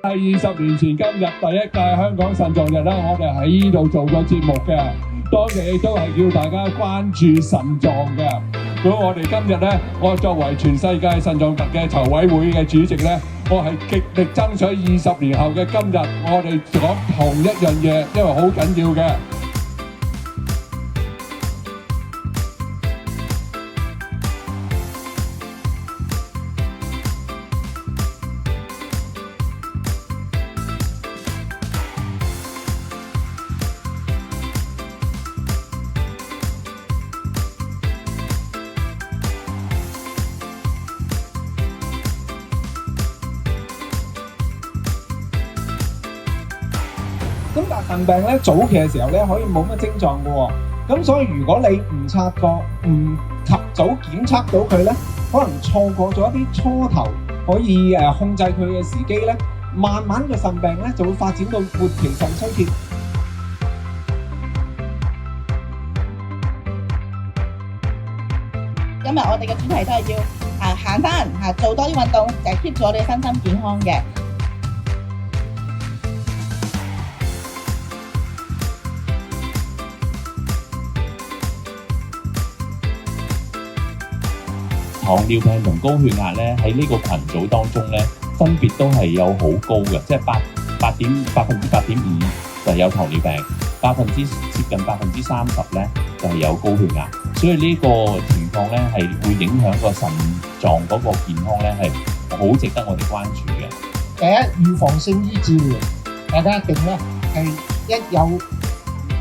係20年前今日第一屆香港腎臟日啦，我哋喺呢度做過節目嘅，當時亦都係叫大家關注腎臟嘅。咁我哋今日呢，我作為全世界腎臟日嘅籌委會嘅主席呢，我係極力爭取20年後嘅今日，我哋講同一樣嘢，因為好緊要嘅。咁但係腎病咧，早期嘅時候咧，可以冇乜症狀嘅喎。咁所以如果你唔察覺、唔及早檢測到佢咧，可能錯過咗一啲初頭可以控制佢嘅時機咧，慢慢嘅腎病咧就會發展到末期腎衰竭。今日我哋嘅主題都係要行翻做多啲運動，就係 keep 住我哋身心健康嘅。糖尿病同高血壓咧喺呢個群組當中咧，分別都係有好高嘅，即係8.5%就係有糖尿病，接近30%咧就係有高血壓，所以呢個情況咧係會影響個腎臟嗰個健康咧係好值得我哋關注嘅。第一，預防性醫治療，大家一定咧係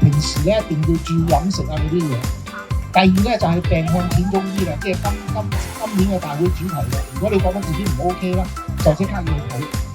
平時咧一定要注意飲食啊嗰啲嘢。第二咧就係病向淺中醫啦，即係今年嘅大會主題嘅。如果你覺得自己唔 OK 啦，就即刻要睇。